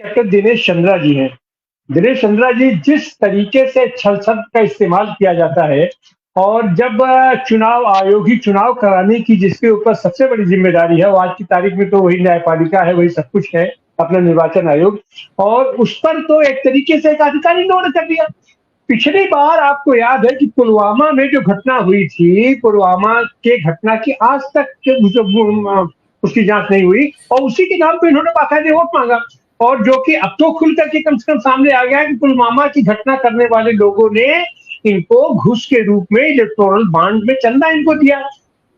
Captain Dinesh Chandra जी हैं। दिनेश चंद्रा जी जिस तरीके से छल शब्द का इस्तेमाल किया जाता है और जब चुनाव आयोग ही चुनाव कराने की जिसके ऊपर सबसे बड़ी ज़िम्मेदारी है, वो आज की तारीख में तो वही न्यायपालिका है, वही सब कुछ है, अपना निर्वाचन आयोग और उस पर तो एक तरीके से एक अधिकारी इन्होंने कर दिया। पिछली बार आपको याद है कि पुलवामा में जो घटना हुई थी, पुलवामा के घटना की आज तक उसकी जाँच नहीं हुई और उसी के नाम पे इन्होंने बाकायदे वोट माँगा। और जो कि अब तो खुल करके कम से कम सामने आ गया है कि पुलवामा की घटना करने वाले लोगों ने इनको घूस के रूप में इलेक्टोरल बॉन्ड में चंदा इनको दिया।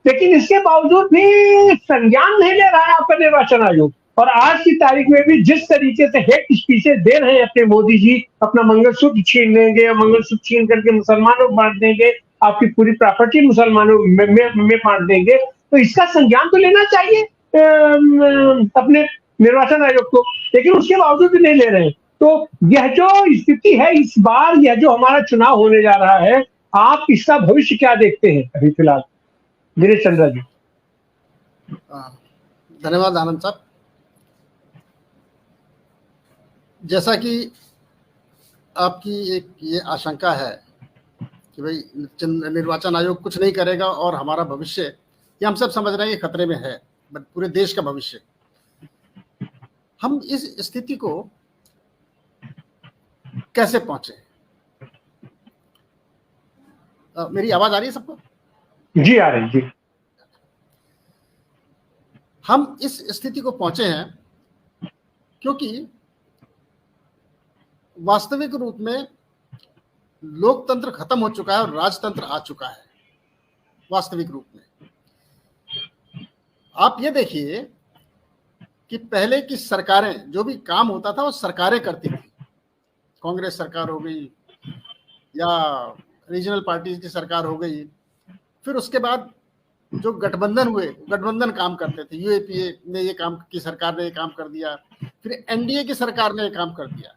लेकिन इसके बावजूद भी संज्ञान नहीं ले रहा है आपका निर्वाचन आयोग। और आज की तारीख में भी जिस तरीके से हेट स्पीचेस दे रहे हैं अपने मोदी जी, अपना मंगलसूत्र छीन लेंगे और मंगलसूत्र छीन करके मुसलमानों को बांट देंगे, आपकी पूरी प्रॉपर्टी मुसलमानों में बांट देंगे, तो इसका संज्ञान तो लेना चाहिए अपने निर्वाचन आयोग को, लेकिन उसके बावजूद भी नहीं ले रहे हैं। तो यह जो स्थिति है इस बार, यह जो हमारा चुनाव होने जा रहा है, आप इसका भविष्य क्या देखते हैं अभी फिलहाल? दिनेश चंद्रा जी। धन्यवाद आनंद साहब। जैसा कि आपकी एक ये आशंका है कि भाई निर्वाचन आयोग कुछ नहीं करेगा और हमारा भविष्य, ये हम सब समझ रहे हैं, ये खतरे में है, पूरे देश का भविष्य। हम इस स्थिति को कैसे पहुंचे? मेरी आवाज आ रही है सबको? जी आ रही जी। हम इस स्थिति को पहुंचे हैं क्योंकि वास्तविक रूप में लोकतंत्र खत्म हो चुका है और राजतंत्र आ चुका है। वास्तविक रूप में आप ये देखिए कि पहले की सरकारें, जो भी काम होता था वो सरकारें करती थी। कांग्रेस सरकार हो गई या रीजनल पार्टीज की सरकार हो गई, फिर उसके बाद जो गठबंधन हुए, गठबंधन काम करते थे। यूएपीए ने ये काम की, सरकार ने ये काम कर दिया, फिर एनडीए की सरकार ने ये काम कर दिया,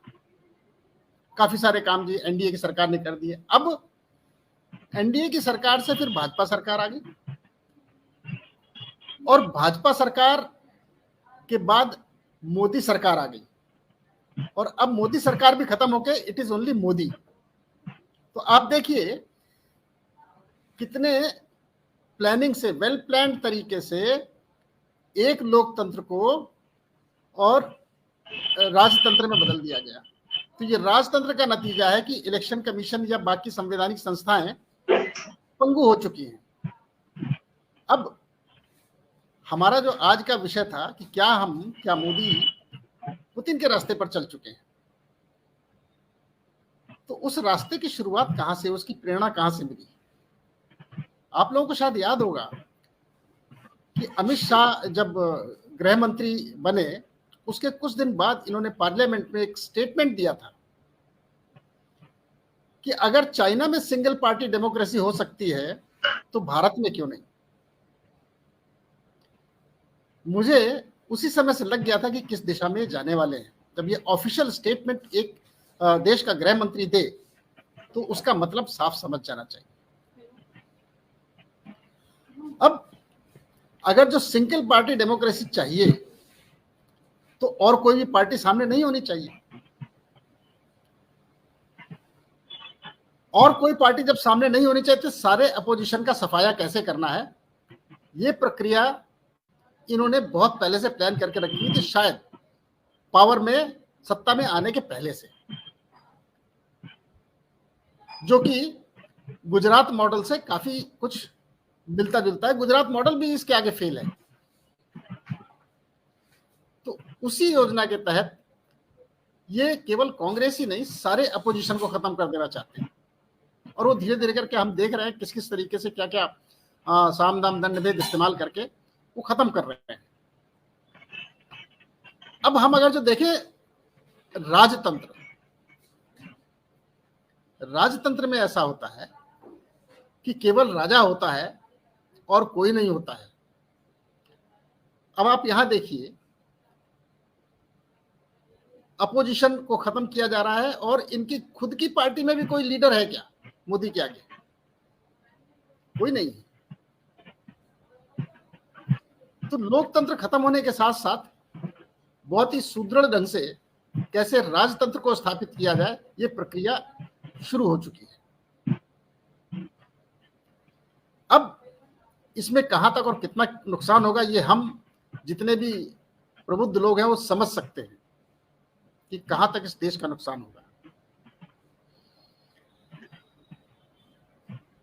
काफी सारे काम जी एनडीए की सरकार ने कर दिए। अब एनडीए की सरकार से फिर भाजपा सरकार आ गई और भाजपा सरकार के बाद मोदी सरकार आ गई और अब मोदी सरकार भी खत्म होके इट इज ओनली मोदी। तो आप देखिए कितने प्लानिंग से, वेल प्लान्ड तरीके से एक लोकतंत्र को और राजतंत्र में बदल दिया गया। तो ये राजतंत्र का नतीजा है कि इलेक्शन कमीशन या बाकी संवैधानिक संस्थाएं पंगु हो चुकी हैं। अब हमारा जो आज का विषय था कि क्या मोदी पुतिन के रास्ते पर चल चुके हैं, तो उस रास्ते की शुरुआत कहां से, उसकी प्रेरणा कहां से मिली? आप लोगों को शायद याद होगा कि अमित शाह जब गृह मंत्री बने उसके कुछ दिन बाद इन्होंने पार्लियामेंट में एक स्टेटमेंट दिया था कि अगर चाइना में सिंगल पार्टी डेमोक्रेसी हो सकती है तो भारत में क्यों नहीं। मुझे उसी समय से लग गया था कि किस दिशा में जाने वाले हैं। जब ये ऑफिशियल स्टेटमेंट एक देश का गृह मंत्री दे तो उसका मतलब साफ समझ जाना चाहिए। अब अगर जो सिंगल पार्टी डेमोक्रेसी चाहिए तो और कोई भी पार्टी सामने नहीं होनी चाहिए, और कोई पार्टी जब सामने नहीं होनी चाहिए तो सारे अपोजिशन का सफाया कैसे करना है, ये प्रक्रिया इन्होंने बहुत पहले से प्लान करके रखी थी, शायद पावर में, सत्ता में आने के पहले से, जो कि गुजरात मॉडल से काफी कुछ मिलता जुलता है। गुजरात मॉडल भी इसके आगे फेल है। तो उसी योजना के तहत ये केवल कांग्रेस ही नहीं, सारे अपोजिशन को खत्म कर देना चाहते हैं और वो धीरे धीरे करके हम देख रहे हैं किस किस तरीके से क्या क्या साम दाम दंड भेद इस्तेमाल करके वो खत्म कर रहे हैं। अब हम अगर जो देखें राजतंत्र, राजतंत्र में ऐसा होता है कि केवल राजा होता है और कोई नहीं होता है। अब आप यहां देखिए, अपोजिशन को खत्म किया जा रहा है और इनकी खुद की पार्टी में भी कोई लीडर है क्या मोदी के आगे? कोई नहीं है। तो लोकतंत्र खत्म होने के साथ साथ बहुत ही सुदृढ़ ढंग से कैसे राजतंत्र को स्थापित किया जाए, ये प्रक्रिया शुरू हो चुकी है। अब इसमें कहां तक और कितना नुकसान होगा, ये हम जितने भी प्रबुद्ध लोग हैं वो समझ सकते हैं कि कहां तक इस देश का नुकसान होगा।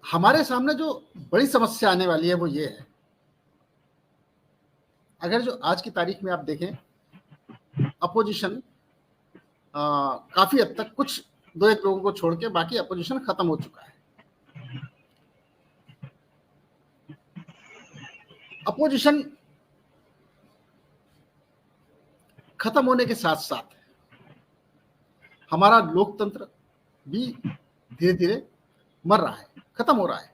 हमारे सामने जो बड़ी समस्या आने वाली है वो ये है, अगर जो आज की तारीख में आप देखें, अपोजिशन काफी हद तक, कुछ दो एक लोगों को छोड़ के बाकी अपोजिशन खत्म हो चुका है। अपोजिशन खत्म होने के साथ साथ हमारा लोकतंत्र भी धीरे धीरे मर रहा है, खत्म हो रहा है।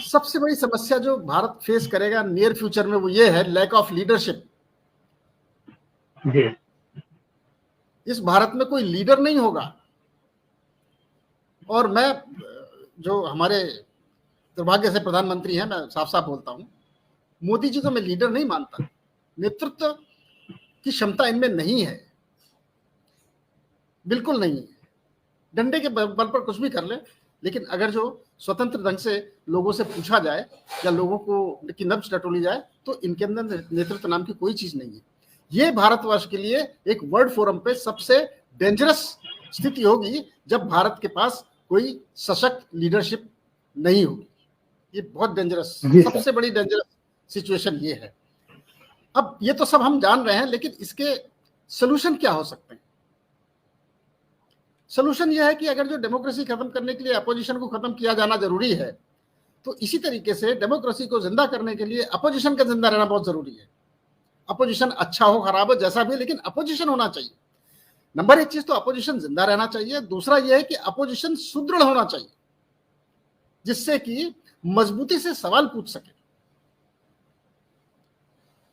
सबसे बड़ी समस्या जो भारत फेस करेगा नियर फ्यूचर में वो ये है, लैक ऑफ लीडरशिप। इस भारत में कोई लीडर नहीं होगा। और मैं, जो हमारे दुर्भाग्य से प्रधानमंत्री हैं, मैं साफ साफ बोलता हूं, मोदी जी को मैं लीडर नहीं मानता। नेतृत्व की क्षमता इनमें नहीं है, बिल्कुल नहीं है। डंडे के बल पर कुछ भी कर ले, लेकिन अगर जो स्वतंत्र ढंग से लोगों से पूछा जाए या लोगों को की नब्ज टटोली जाए, तो इनके अंदर नेतृत्व नाम की कोई चीज नहीं है। ये भारतवर्ष के लिए एक वर्ल्ड फोरम पे सबसे डेंजरस स्थिति होगी जब भारत के पास कोई सशक्त लीडरशिप नहीं होगी। ये बहुत डेंजरस, सबसे बड़ी डेंजरस सिचुएशन ये है। अब ये तो सब हम जान रहे हैं, लेकिन इसके सोल्यूशन क्या हो सकते हैं? सोल्यूशन यह है कि अगर जो डेमोक्रेसी खत्म करने के लिए अपोजिशन को खत्म किया जाना जरूरी है, तो इसी तरीके से डेमोक्रेसी को जिंदा करने के लिए अपोजिशन का जिंदा रहना बहुत जरूरी है। अपोजिशन अच्छा हो खराब हो जैसा भी, लेकिन अपोजिशन होना चाहिए। नंबर एक चीज तो अपोजिशन जिंदा रहना चाहिए। दूसरा यह है कि अपोजिशन सुदृढ़ होना चाहिए, जिससे कि मजबूती से सवाल पूछ सके।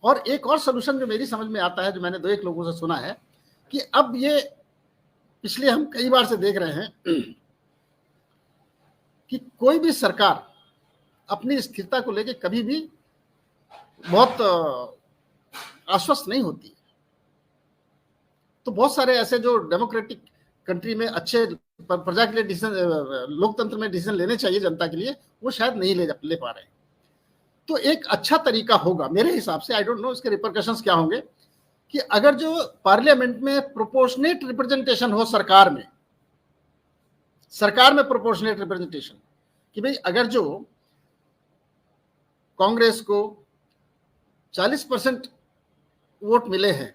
और एक और सोल्यूशन जो मेरी समझ में आता है, जो मैंने दो एक लोगों से सुना है, कि अब ये पिछले हम कई बार से देख रहे हैं कि कोई भी सरकार अपनी स्थिरता को लेकर कभी भी बहुत आश्वस्त नहीं होती। तो बहुत सारे ऐसे जो डेमोक्रेटिक कंट्री में अच्छे प्रजा के लिए डिसीजन, लोकतंत्र में डिसीजन लेने चाहिए जनता के लिए, वो शायद नहीं ले पा रहे हैं। तो एक अच्छा तरीका होगा मेरे हिसाब से, आई डोंट नो इसके रिपरकशंस क्या होंगे, कि अगर जो पार्लियामेंट में प्रोपोर्शनेट रिप्रेजेंटेशन हो, सरकार में प्रोपोर्शनेट रिप्रेजेंटेशन, कि भाई अगर जो कांग्रेस को 40% वोट मिले हैं,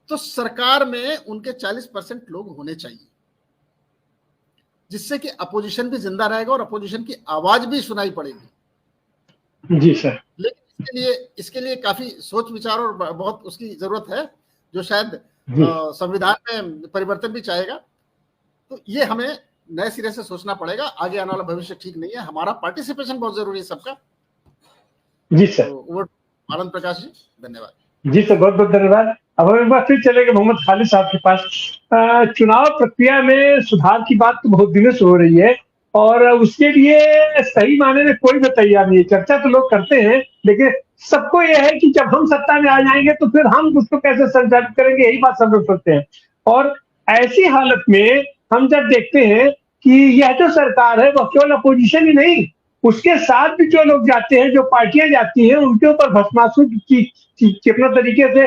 तो सरकार में उनके 40% लोग होने चाहिए, जिससे कि अपोजिशन भी जिंदा रहेगा और अपोजिशन की आवाज भी सुनाई पड़ेगी। जी सर। लेकिन इसके लिए काफी सोच विचार और बहुत उसकी जरूरत है, जो शायद संविधान में परिवर्तन भी चाहेगा। तो ये हमें नए सिरे से सोचना पड़ेगा। आगे आने वाला भविष्य ठीक नहीं है। हमारा पार्टिसिपेशन बहुत जरूरी है सबका। जी सर। तो आनंद प्रकाश जी, धन्यवाद। जी सर, बहुत बहुत धन्यवाद। अब हम एक बार फिर चलेंगे मोहम्मद खालिद साहब के पास। चुनाव प्रक्रिया में सुधार की बात तो बहुत दिनों से हो रही है, और उसके लिए सही मायने में कोई भी तैयार नहीं है। चर्चा तो लोग करते हैं, लेकिन सबको यह है कि जब हम सत्ता में आ जाएंगे तो फिर हम उसको कैसे संचालित करेंगे, यही बात सब लोग सोचते हैं। और ऐसी हालत में हम जब देखते हैं कि यह जो सरकार है वह केवल अपोजिशन ही नहीं, उसके साथ भी जो लोग जाते हैं, जो पार्टियां जाती हैं, उनके ऊपर भस्मासुर चिपना तरीके से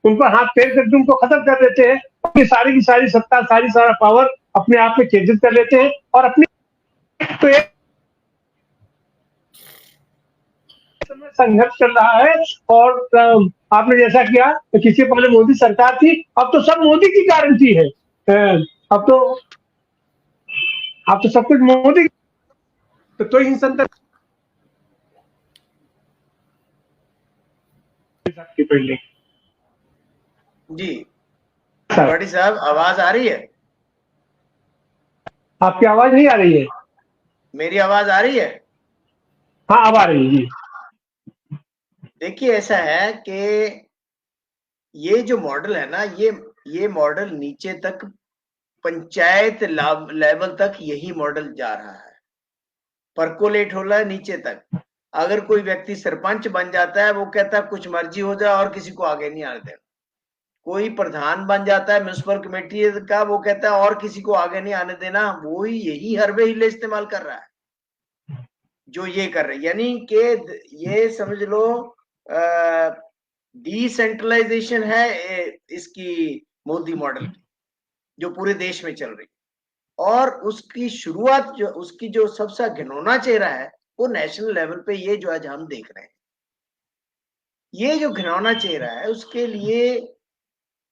उन पर हाथ फेर करके उनको खत्म कर देते हैं। अपनी सारी की सारी सत्ता, सारा पावर अपने आप में केंद्रित कर लेते हैं और अपनी तो एक संघर्ष चल रहा है। और आपने जैसा किया तो किसी पहले मोदी सरकार थी, अब तो सब मोदी की गारंटी है। अब तो सब कुछ मोदी तो ही संतर जी। बड़ी साहब, आवाज आ रही है? आपकी आवाज नहीं आ रही है। मेरी आवाज आ रही है? हाँ, अब आ रही है जी। देखिए, ऐसा है कि ये जो मॉडल है ना, ये मॉडल नीचे तक, पंचायत लेवल तक यही मॉडल जा रहा है, परकोलेट हो रहा है नीचे तक। अगर कोई व्यक्ति सरपंच बन जाता है, वो कहता है कुछ मर्जी हो जाए और किसी को आगे नहीं आने देना। कोई प्रधान बन जाता है म्युनिसिपल कमेटी का, वो कहता है और किसी को आगे नहीं आने देना। वो ही यही हरबे हिले इस्तेमाल कर रहा है जो ये कर रहे हैं। यानी कि ये समझ लो डिसेंट्रलाइजेशन है इसकी, मोदी मॉडल की, जो पूरे देश में चल रही है। और उसकी शुरुआत जो उसकी जो सबसे घिनौना चेहरा है वो नेशनल लेवल पे ये जो आज हम देख रहे हैं। ये जो घिनौना चेहरा है उसके लिए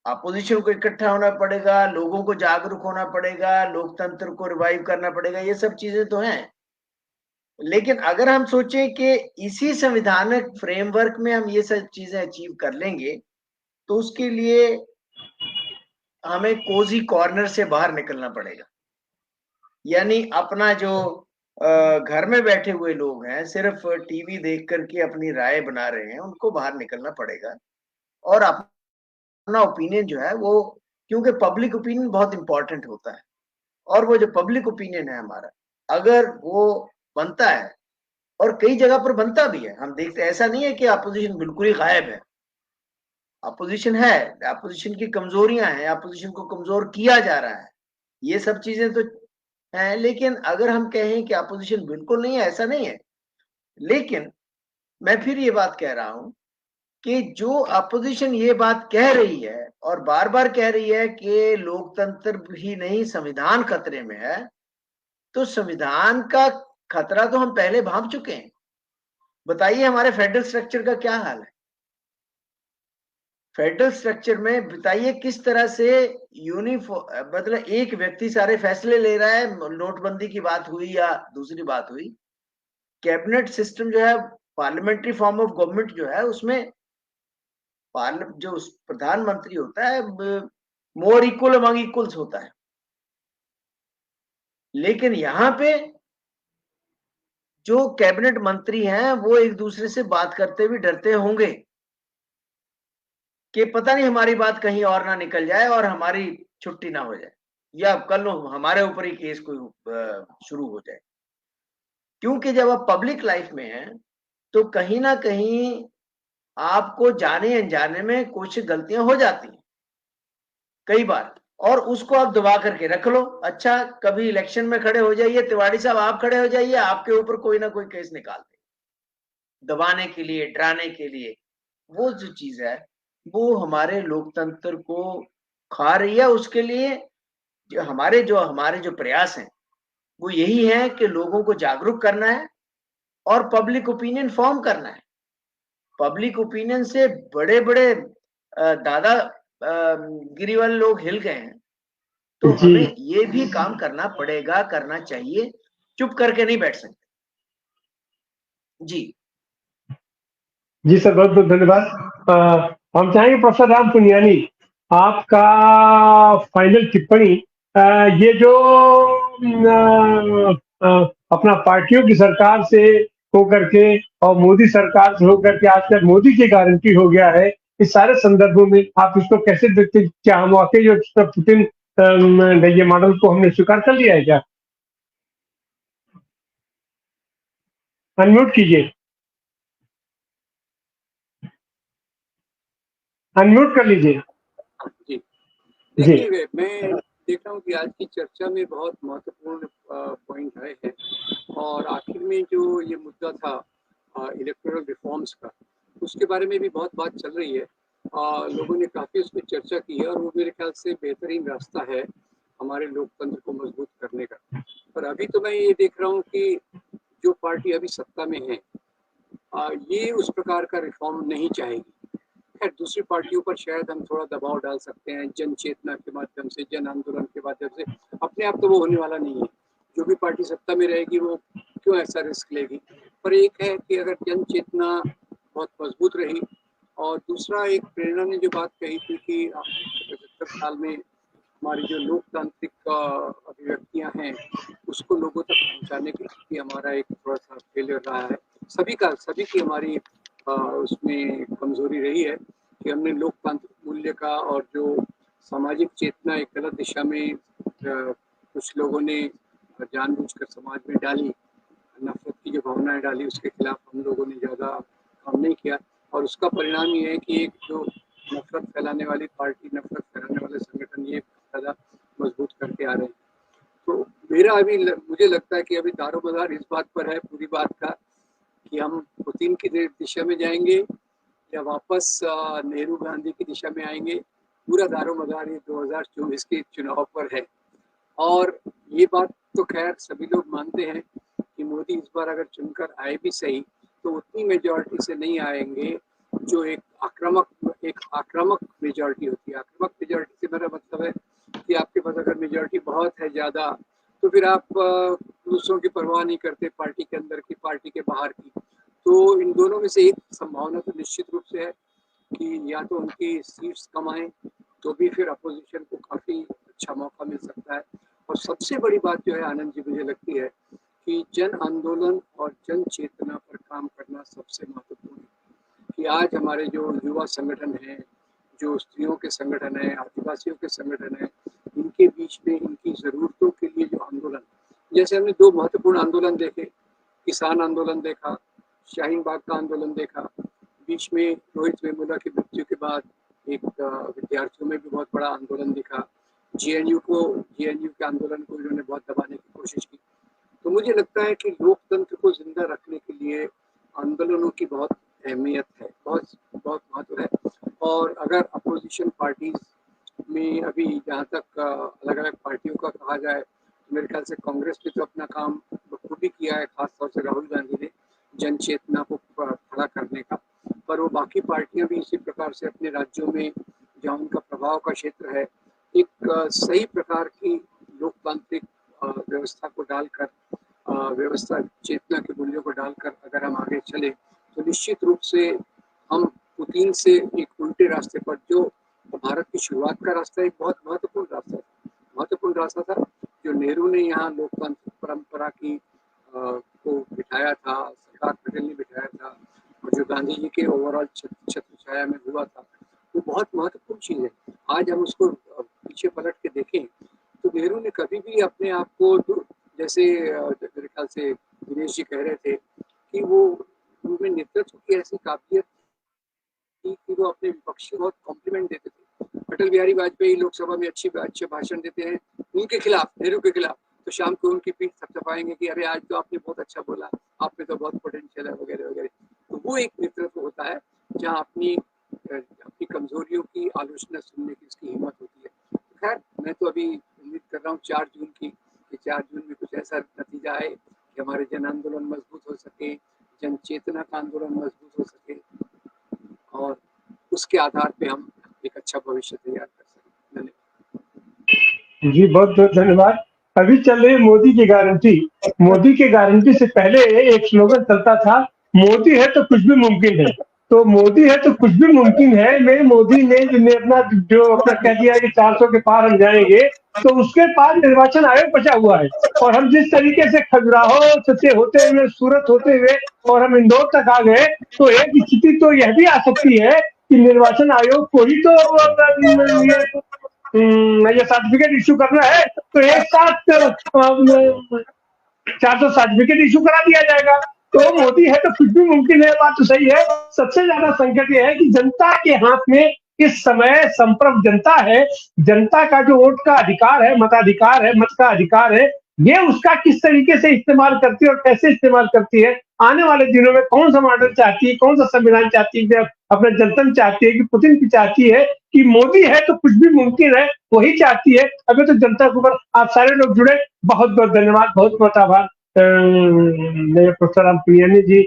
अपोजिशन को इकट्ठा होना पड़ेगा, लोगों को जागरूक होना पड़ेगा, लोकतंत्र को रिवाइव करना पड़ेगा, ये सब चीजें तो हैं। लेकिन अगर हम सोचें कि इसी संविधानिक फ्रेमवर्क में हम ये सब चीजें अचीव कर लेंगे, तो उसके लिए हमें कोजी कॉर्नर से बाहर निकलना पड़ेगा। यानी अपना जो घर में बैठे हुए लोग हैं, सिर्फ टीवी देख करके अपनी राय बना रहे हैं, उनको बाहर निकलना पड़ेगा और अपना ओपिनियन जो है वो, क्योंकि पब्लिक ओपिनियन बहुत इंपॉर्टेंट होता है। और वो जो पब्लिक ओपिनियन है हमारा, अगर वो बनता है, और कई जगह पर बनता भी है, हम देखते हैं, ऐसा नहीं है कि अपोजिशन बिल्कुल ही गायब है। अपोजिशन है, अपोजिशन की कमजोरियां हैं, अपोजिशन को कमजोर किया जा रहा है, ये सब चीजें तो है। लेकिन अगर हम कहें कि अपोजिशन बिल्कुल नहीं है, ऐसा नहीं है। लेकिन मैं फिर ये बात कह रहा हूं कि जो अपोजिशन ये बात कह रही है और बार बार कह रही है कि लोकतंत्र भी नहीं संविधान खतरे में है, तो संविधान का खतरा तो हम पहले भांप चुके हैं। बताइए हमारे फेडरल स्ट्रक्चर का क्या हाल है। फेडरल स्ट्रक्चर में बताइए किस तरह से यूनिफॉर्म, मतलब एक व्यक्ति सारे फैसले ले रहा है। नोटबंदी की बात हुई या दूसरी बात हुई, कैबिनेट सिस्टम जो है, पार्लियामेंट्री फॉर्म ऑफ गवर्नमेंट जो है, उसमें जो प्रधानमंत्री होता है मोर इक्वल अमंग इक्वल्स होता है। लेकिन यहां पे जो कैबिनेट मंत्री हैं वो एक दूसरे से बात करते भी डरते होंगे कि पता नहीं हमारी बात कहीं और ना निकल जाए और हमारी छुट्टी ना हो जाए, या कल हमारे ऊपर ही केस कोई शुरू हो जाए। क्योंकि जब आप पब्लिक लाइफ में हैं तो कहीं ना कहीं आपको जाने अनजाने में कुछ गलतियां हो जाती हैं कई बार, और उसको आप दबा करके रख लो। अच्छा, कभी इलेक्शन में खड़े हो जाइए, तिवाड़ी साहब आप खड़े हो जाइए, आपके ऊपर कोई ना कोई केस निकाल दे दबाने के लिए, डराने के लिए। वो जो चीज है वो हमारे लोकतंत्र को खा रही है। उसके लिए जो हमारे जो प्रयास हैं वो यही है कि लोगों को जागरूक करना है और पब्लिक ओपिनियन फॉर्म करना है। पब्लिक ओपिनियन से बड़े बड़े दादा गिरी वाले लोग हिल गए हैं, तो जी हमें ये भी काम करना पड़ेगा, करना चाहिए, चुप करके नहीं बैठ सकते। जी जी सर, बहुत बहुत धन्यवाद। हम चाहेंगे प्रोफेसर राम पुनियानी, आपका फाइनल टिप्पणी। ये जो अपना पार्टियों की सरकार से होकर के और मोदी सरकार से होकर के आजकल मोदी की गारंटी हो गया है, इस सारे संदर्भों में आप इसको कैसे देखते हैं? क्या हम वाकई जो पुतिन ये मॉडल को हमने स्वीकार कर लिया है क्या? अनम्यूट कीजिए, अनम्यूट कर लीजिए। जी, जी देखिए मैं देख रहा हूँ कि आज की चर्चा में बहुत महत्वपूर्ण पॉइंट आए हैं, और आखिर में जो ये मुद्दा था इलेक्टोरल रिफॉर्म्स का, उसके बारे में भी बहुत बात चल रही है। लोगों ने काफ़ी उस पर चर्चा की है, और वो मेरे ख्याल से बेहतरीन रास्ता है हमारे लोकतंत्र को मजबूत करने का। पर अभी तो मैं ये देख रहा हूँ कि जो पार्टी अभी सत्ता में है ये उस प्रकार का रिफॉर्म नहीं चाहेगी। खैर, दूसरी पार्टियों पर शायद हम थोड़ा दबाव डाल सकते हैं, जन चेतना के माध्यम से, जन आंदोलन के माध्यम से। अपने आप तो वो होने वाला नहीं है। जो भी पार्टी सत्ता में रहेगी वो क्यों ऐसा रिस्क लेगी। पर एक है कि अगर जन चेतना बहुत मजबूत रही, और दूसरा एक प्रेरणा ने जो बात कही थी कि 75 साल में हमारी जो लोकतांत्रिक अभिव्यक्तियां हैं उसको लोगों तक पहुंचाने की हमारा एक थोड़ा सा फेलियर रहा है। सभी की हमारी उसमें कमजोरी रही है कि हमने लोकतांत्रिक मूल्य का और जो सामाजिक चेतना एक गलत दिशा में कुछ लोगों ने जानबूझकर समाज में डाली, नफरत की जो भावनाएं डाली उसके खिलाफ हम लोगों ने ज़्यादा काम नहीं किया, और उसका परिणाम ये है कि एक जो नफरत फैलाने वाली पार्टी, नफरत फैलाने वाले संगठन ये ज़्यादा मजबूत करके आ रहे हैं। तो मेरा मुझे लगता है कि अभी दारोमदार इस बात पर है पूरी बात का कि हम पुतिन की दिशा में जाएंगे या वापस नेहरू गांधी की दिशा में आएंगे। पूरा दारोमदार ये 2024 के चुनाव पर है। और ये बात तो खैर सभी लोग मानते हैं कि मोदी इस बार अगर चुनकर आए भी सही तो उतनी मेजॉरिटी से नहीं आएंगे जो एक आक्रामक मेजॉरिटी होती है। आक्रामक मेजॉरिटी से मेरा मतलब है कि आपके पास अगर मेजॉरिटी बहुत है ज़्यादा तो फिर आप दूसरों की परवाह नहीं करते, पार्टी के अंदर की, पार्टी के बाहर की। तो इन दोनों में से एक संभावना तो निश्चित रूप से है कि या तो उनकी सीट्स कम आए तो भी फिर अपोजिशन को काफ़ी अच्छा मौका मिल सकता है। और सबसे बड़ी बात जो है आनंद जी मुझे लगती है कि जन आंदोलन और जन चेतना पर काम करना सबसे महत्वपूर्ण है। कि आज हमारे जो युवा संगठन हैं, जो स्त्रियों के संगठन हैं, आदिवासियों के संगठन हैं, इनके बीच में इनकी ज़रूरतों के लिए जो आंदोलन, जैसे हमने 2 महत्वपूर्ण आंदोलन देखे, किसान आंदोलन देखा, शाहीन बाग का आंदोलन देखा, बीच में रोहित वेमुला की मृत्यु के बाद एक विद्यार्थियों में भी बहुत बड़ा आंदोलन दिखा, जेएनयू के आंदोलन को इन्होंने बहुत दबाने की कोशिश की। तो मुझे लगता है कि लोकतंत्र को जिंदा रखने के लिए आंदोलनों की बहुत अहमियत है, बहुत बहुत महत्व है। और अगर अपोजिशन पार्टीज में अभी जहाँ तक अलग अलग पार्टियों का कहा जाए तो मेरे ख्याल से कांग्रेस ने तो अपना काम बखूबी किया है, खासतौर से राहुल गांधी ने जन चेतना को खड़ा करने का। पर वो बाकी पार्टियां भी इसी प्रकार से अपने राज्यों में जहाँ उनका प्रभाव का क्षेत्र है एक सही प्रकार की लोकतांत्रिक व्यवस्था को डालकर, व्यवस्था चेतना के मूल्यों को डालकर अगर हम आगे चले तो निश्चित रूप से हम पुतिन से एक उल्टे रास्ते पर, जो भारत की शुरुआत का रास्ता, एक बहुत महत्वपूर्ण रास्ता था जो नेहरू ने यहाँ लोकतांत्रिक परंपरा की को बिठाया था, सरदार पटेल ने बिठाया था, और जो गांधी जी के ओवरऑल छत्र छाया में हुआ था, वो बहुत महत्वपूर्ण चीज़ है। आज हम उसको पीछे पलट के देखें तो नेहरू ने कभी भी अपने आप को, जैसे मेरे ख्याल से दिनेश जी कह रहे थे कि वो उनमें नेतृत्व की ऐसी काबिलियत थी कि वो अपने विपक्ष को बहुत कॉम्प्लीमेंट देते थे। अटल बिहारी वाजपेयी लोकसभा में अच्छे भाषण देते हैं उनके खिलाफ, नेहरू के खिलाफ, तो शाम को उनकी पीठ थपथपाएंगे कि अरे आज तो आपने बहुत अच्छा बोला, आप में तो बहुत पोटेंशियल है वगैरह वगैरह। तो वो एक नेतृत्व होता है जहाँ अपनी कमजोरियों की आलोचना सुनने की उसकी हिम्मत होती है। खैर मैं तो अभी उम्मीद कर रहा हूँ 4 जून की, कि 4 जून में कुछ ऐसा नतीजा आए कि हमारे जन आंदोलन मजबूत हो सके, जन चेतना का आंदोलन मजबूत हो सके, और उसके आधार पे हम एक अच्छा भविष्य तैयार कर सकें। धन्यवाद जी, बहुत बहुत धन्यवाद। अभी चल रही मोदी की गारंटी। मोदी की गारंटी से पहले एक स्लोगन चलता था, मोदी है तो कुछ भी मुमकिन है। तो मोदी है तो कुछ भी मुमकिन है में मोदी ने अपना कह दिया कि 400 के पार हम जाएंगे, तो उसके पार निर्वाचन आयोग बचा हुआ है। और हम जिस तरीके से खजुराहो से होते हुए, सूरत होते हुए और हम इंदौर तक आ गए, तो एक स्थिति तो यह भी आ सकती है कि निर्वाचन आयोग को ही तो ये सर्टिफिकेट इशू करना है, तो एक साथ 400 सर्टिफिकेट इशू करा दिया जाएगा। तो मोदी है तो कुछ भी मुमकिन है, बात तो सही है। सबसे ज्यादा संकट ये है कि जनता के हाथ में इस समय संप्रभु जनता है। जनता का जो वोट का अधिकार है, मताधिकार है, मत का अधिकार है, ये उसका किस तरीके से इस्तेमाल करती है और कैसे इस्तेमाल करती है। आने वाले दिनों में कौन सा मॉडल चाहती है, कौन सा संविधान चाहती है, अपना जनता चाहती है कि पुतिन की चाहती है कि मोदी है तो कुछ भी मुमकिन है, वही चाहती है। अभी तो जनता के ऊपर। आप सारे लोग जुड़े, बहुत बहुत धन्यवाद, बहुत बहुत आभार। मेरे प्रोफेसर राम पुनियानी जी,